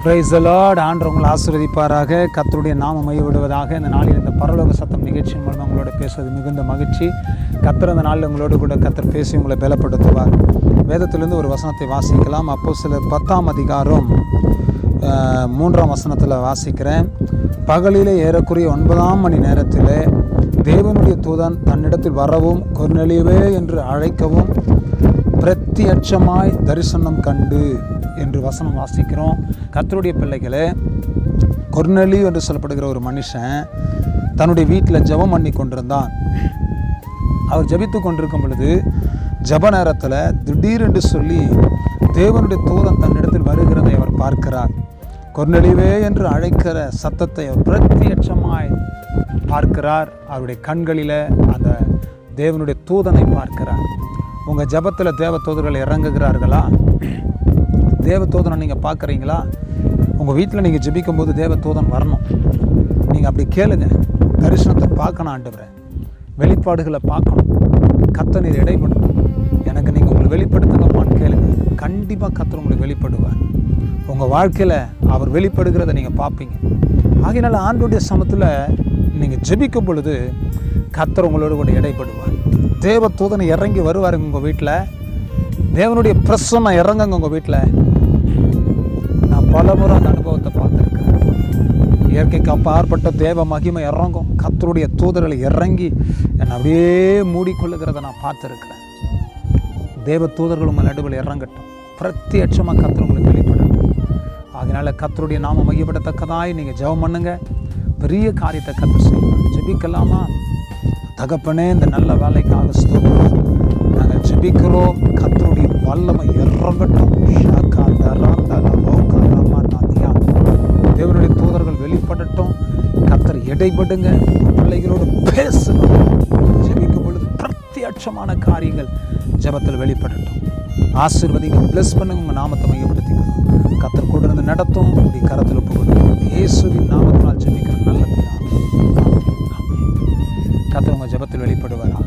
Praise the Lord. ஆண்டவர் உங்களை ஆசீர்வதிப்பாராக. கர்த்தருடைய நாமம் மையப்படுவதாக. இந்த நாளில் இந்த பரலோக சத்தம் நிகழ்ச்சியின் மூலமாக உங்களோட பேசுவது மிகுந்த மகிழ்ச்சி. கர்த்தர் அந்த நாளில் உங்களோடு கூட கர்த்தர் பேசி உங்களை பலப்படுத்துவார். வேதத்திலிருந்து ஒரு வசனத்தை வாசிக்கலாம். அப்போஸ்தலர் 10ஆம் அதிகாரம் 3ஆம் வசனத்தில் வாசிக்கிறேன். பகலிலே ஏறக்குறைய 9ஆம் மணி நேரத்தில் தேவனுடைய தூதன் தன்னிடத்தில் வரவும் கொர்நேலியுவே என்று அழைக்கவும் பிரத்யட்சமாய் தரிசனம் கண்டு என்று வசனம் வாசிக்கிறோம். கர்த்தருடைய பிள்ளைகளே, கொர்நேலியு என்று சொல்லப்படுகிற ஒரு மனுஷன் தன்னுடைய வீட்டில் ஜெபம் பண்ணி கொண்டிருந்தான். அவர் ஜெபித்து கொண்டிருக்கும் பொழுது ஜெப நேரத்தில் திடீரென்று சொல்லி தேவனுடைய தூதன் தன்னிடத்தில் வருகிறதை அவர் பார்க்கிறார். கொர்நேலியுவே என்று அழைக்கிற சத்தத்தை அவர் பிரத்யட்சமாய் பார்க்கிறார். அவருடைய கண்களில் அந்த தேவனுடைய தூதனை பார்க்கிறார். உங்கள் ஜெபத்தில் தேவ தூதர்கள் இறங்குகிறார்களா? தேவ தூதனை நீங்கள் பார்க்குறீங்களா? உங்கள் வீட்டில் நீங்கள் ஜெபிக்கும் போது தேவ தூதன் வரணும். நீங்கள் அப்படி கேளுங்க. தரிசனத்தை பார்க்கணும், ஆண்டவரே வெளிப்பாடுகளை பார்க்கணும். கர்த்தர் நீர் இடைப்படணும், எனக்கு நீங்கள் உங்களை வெளிப்படுத்துங்கப்பான்னு கேளுங்க. கண்டிப்பாக கர்த்தர் உங்களுக்கு வெளிப்படுவார். உங்கள் வாழ்க்கையில் அவர் வெளிப்படுகிறத நீங்கள் பார்ப்பீங்க. ஆகையினால ஆண்டவருடைய சமத்தில் நீங்கள் ஜெபிக்கும் பொழுது கர்த்தர் உங்களோடு கூட இடைப்படுவார். தேவ தூதனை இறங்கி வருவாருங்க உங்கள் வீட்டில். தேவனுடைய பிரசன்னம் இறங்குங்க உங்கள் வீட்டில். நான் பலமுறை அந்த அனுபவத்தை பார்த்துருக்கிறேன். இயற்கைக்கு அப்பாற்பட்ட தேவ மகிமை இறங்கும். கர்த்தருடைய தூதர்களை இறங்கி என்னை அப்படியே மூடிக்கொள்ளுகிறத நான் பார்த்துருக்கிறேன். தேவ தூதர்கள் உங்கள் நடுவில் இறங்கட்டும். பிரத்யட்சமாக கர்த்தர் உங்களுக்கு வெளிப்படட்டும். அதனால கர்த்தருடைய நாம மையப்படத்தக்கதாய் நீங்கள் ஜெபம் பண்ணுங்க. பெரிய காரியத்தை கர்த்தர் செய்வார். ஜெபிக்கலாமா? தகப்பனே, இந்த நல்ல வேலைக்காக ஸ்தோத்திரம். நாங்கள் ஜெபிக்கிறோம். கர்த்தருடைய வல்லமை இறங்கட்டும். தேவனுடைய தூதர்கள் வெளிப்படட்டும். கர்த்தர் இடைப்படுங்க. பிள்ளைகளோடு பேசணும். ஜெபிக்கும் பொழுது பிரத்யட்சமான காரியங்கள் ஜெபத்தில் வெளிப்படட்டும். ஆசீர்வதிங்க, பிளஸ் பண்ணுங்க. உங்கள் நாமத்தை மையப்படுத்திக்கணும். கர்த்தர் கூட இருந்து நடத்தும். உங்களுடைய கரத்தில் ஒப்புக்கொடுக்கும். இயேசுவின் நாமத்தினால் ஜெபிக்கிற நல்ல பிதாவே. கர்த்தர் உங்கள் ஜெபத்தில் வெளிப்படுவாரா?